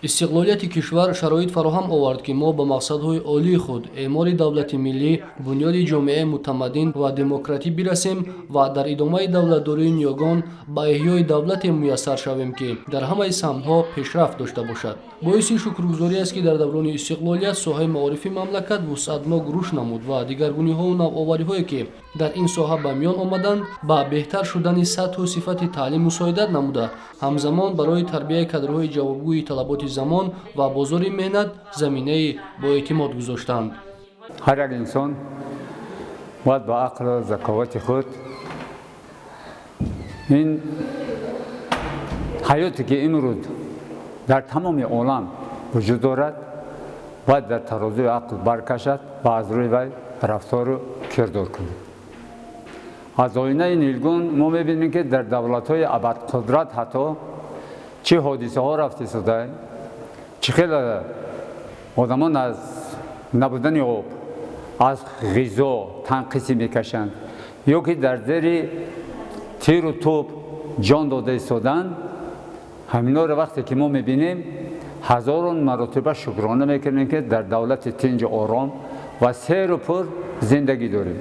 истиқлолияти кишвар шароит фароҳам овард ки мо ба мақсадҳои олии худ эъмори давлати миллӣ, бунёди ҷомеаи мутамаддин ва демократӣ бирасем ва дар идомаи давлатдории ягон ба эҳёи давлате муяссар шавем ки дар ҳамаи самтҳо пешрафт дошта бошад. боиси шукргузорӣ аст ки дар даврони истиқлолият соҳаи маорифи мамлакат вусъатнок рушд намуд ва дигаргуниҳову навовариҳое ки дар ин соҳа ба миён омаданд ба беҳтар шудани сатҳу сифати таълим мусоидат намуда, ҳамзамон барои тарбияи кадрҳои ҷавобгӯи талаботи замон ва бозори меҳнат заминаи боэътимод гузоштанд. ҳар як инсон бояд ба ақлу заковати худ ин ҳаёте ки имрӯз дар тамоми олам вуҷуд дорад бояд дар тарозуи ақл баркашад ва аз рӯи вай рафтору кирдор кунад. аз оинаи нилгун мо мебинем ки дар давлатҳои абадқудрат ҳатто чӣ ҳодисаҳо рафта истодаанд, чӣ хеле одамон аз набудани об, аз ғизо танқисӣ мекашанд, ё ки дар зери тиру тӯб ҷон дода истоданд. ҳаминоро вақте ки мо мебинем ҳазорон маротиба шукрона мекунем ки дар давлати тинҷу ором ва серу пур зиндагӣ дорем.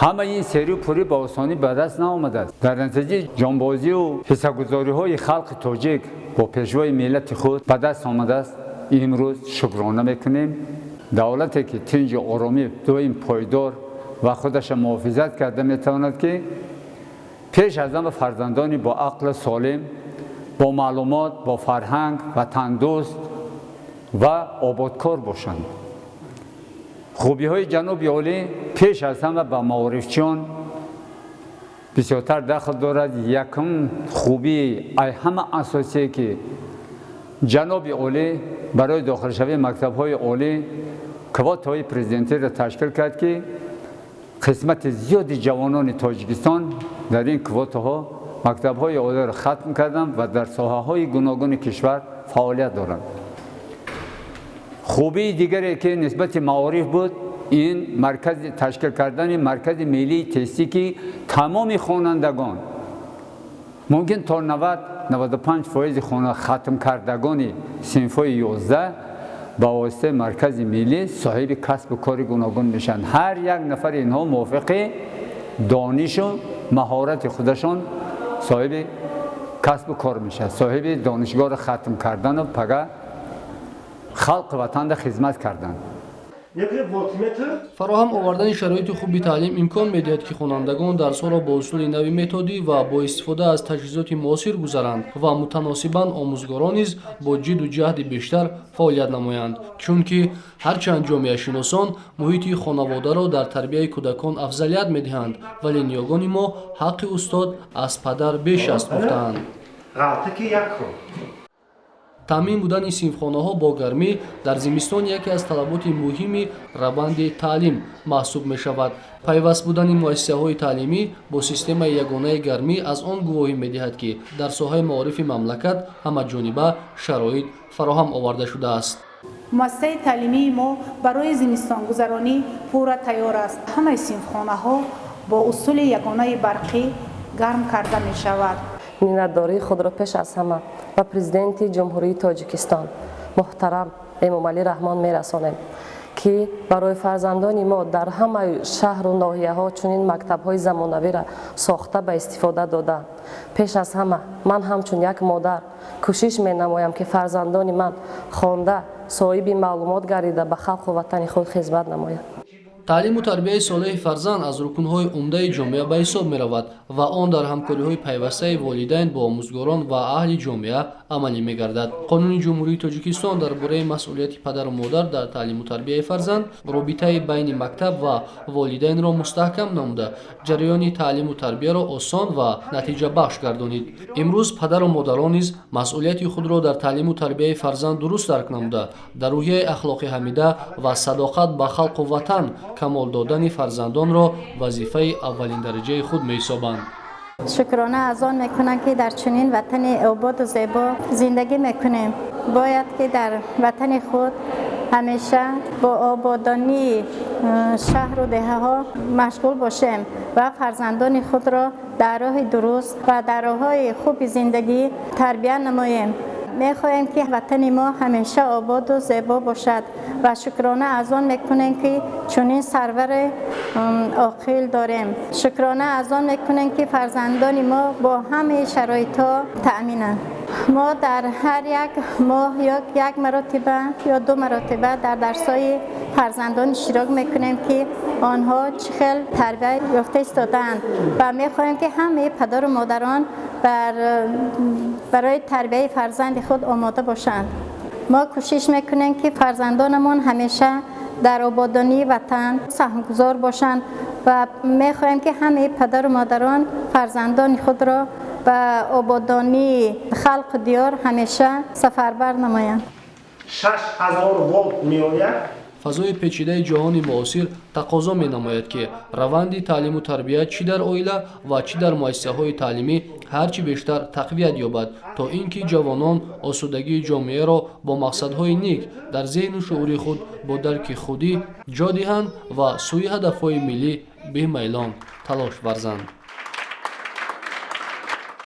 ҳамаи ин серу пурӣ ба осонӣ ба даст наомадааст. дар натиҷаи ҷонбозию ҳиссагузориҳои халқи тоҷик бо пешвои миллати худ ба даст омадааст. имрӯз шукрона мекунем давлате ки тинҷу оромӣ доим пойдор ва худаша муҳофизат карда метавонад ки пеш аз ҳама фарзандони бо ақли солим, бо маълумот, бо фарҳанг ва тандуруст ва ободкор бошанд. хубиҳои ҷаноби олӣ пеш аз ҳама ба маорифчиён бисёртар дахл дорад. якум хубии ай ҳама асосие ки ҷаноби олӣ барои дохилшавии мактабҳои олӣ квотаҳои президентиро ташкил кард ки қисмати зиёди ҷавонони тоҷикистон дар ин квотаҳо мактабҳои олиро хатм карданд ва дар соҳаҳои гуногуни кишвар фаъолият доранд. хубии дигаре ки нисбати маориф буд ин маркази ташкил кардани маркази миллии тестӣ ки тамоми хонандагон мумкин то 90-95% хона хатм кардагони синфҳои 11 ба воситаи маркази миллӣ соҳиби касбу кори гуногун мешаванд. ҳар як нафари инҳо мувофиқи донишу маҳорати худашон соҳиби касбу кор мешаванд, соҳиби донишгоҳро хатм кардану пага халқи ватанда хизмат карданд. фароҳам овардани шароити хуби таълим имкон медиҳад ки хонандагон дарсҳоро бо усули нави методӣ ва бо истифода аз таҷҳизоти муосир гузаранд ва мутаносибан омӯзгорон низ бо ҷидду ҷаҳди бештар фаъолият намоянд, чунки ҳарчанд ҷомеашиносон муҳити хонаводаро дар тарбияи кӯдакон афзалият медиҳанд, вале ниёгони мо ҳаққи устод аз падар беш аст гуфтаанд. таъмин будани синфхонаҳо бо гармӣ дар зимистон яке аз талаботи муҳими раванди таълим маҳсуб мешавад. пайваст будани муассисаҳои таълимӣ бо системаи ягонаи гармӣ аз он гувоҳӣ медиҳад ки дар соҳаи маорифи мамлакат ҳамаҷониба шароит фароҳам оварда шудааст. муассисаи таълимии мо барои зимистонгузаронӣ пурра тайёр аст. ҳамаи синфхонаҳо бо усули ягонаи барқӣ гарм карда мешавад. миннатдории худро пеш аз ҳама ба президенти ҷумҳурии тоҷикистон муҳтарам эмомалӣ раҳмон мерасонем ки барои фарзандони мо дар ҳамаи шаҳру ноҳияҳо чунин мактабҳои замонавиро сохта ба истифода доданд. пеш аз ҳама ман ҳамчун як модар кӯшиш менамоям ки фарзандони ман хонда соҳиби маълумот гардида ба халқу ватани худ хизмат намоянд. таълиму тарбияи солеҳи фарзанд аз рукнҳои умдаи ҷомеа ба ҳисоб меравад ва он дар ҳамкориҳои пайвастаи волидайн бо омӯзгорон ва аҳли ҷомеа амалӣ мегардад. қонуни ҷумҳурии тоҷикистон дар бораи масъулияти падару модар дар таълиму тарбияи фарзанд робитаи байни мактаб ва волидайнро мустаҳкам намуда, ҷараёни таълиму тарбияро осон ва натиҷабахш гардонид. имрӯз падару модарон низ масъулияти худро дар таълиму тарбияи фарзанд дуруст дарк намуда, дар рӯҳияи ахлоқи ҳамида ва садоқат ба халқу ватан камол додани фарзандонро вазифаи аввалин дараҷаи худ меҳисобанд. шукрона аз он мекунам ки дар чунин ватани ободу зебо зиндагӣ мекунем. бояд ки дар ватани худ ҳамеша бо ободонии шаҳру деҳаҳо машғул бошем ва фарзандони худро дар роҳи дуруст ва дар роҳҳои хуби зиндагӣ тарбия намоем. میخواهیم که وطن ما همیشه آباد و زیبا باشد و شکرانه از آن میکنیم که چنین سرور عاقل داریم. شکرانه از آن میکنیم که فرزندان ما با همه شرایط تأمینند. ما در هر یک ماه یک مرتبه یا 2 مرتبه در درس‌های فرزندان اشتراک میکنیم که آنها چه خیلی تربیت یافته ایستادند و میخواهیم که همه پدر و مادران برای تربیت فرزند خود آماده باشند. ما کوشش میکنیم که فرزندانمون همیشه در آبادانی وطن سهمگذار باشند و میخواهیم که همه پدر و مادران فرزندان خود را به آبادانی خلق دیار همیشه سفربر نمایند. 6000 ولت میآید. фазои печидаи ҷаҳони муосир тақозо менамояд ки раванди таълиму тарбия чӣ дар оила ва чӣ дар муассисаҳои таълимӣ ҳарчи бештар тақвият ёбад, то ин ки ҷавонон осудагии ҷомеаро бо мақсадҳои нек дар зеҳну шуури худ бо дарки худӣ ҷо диҳанд ва сӯи ҳадафҳои миллӣ бемайлон талош варзанд.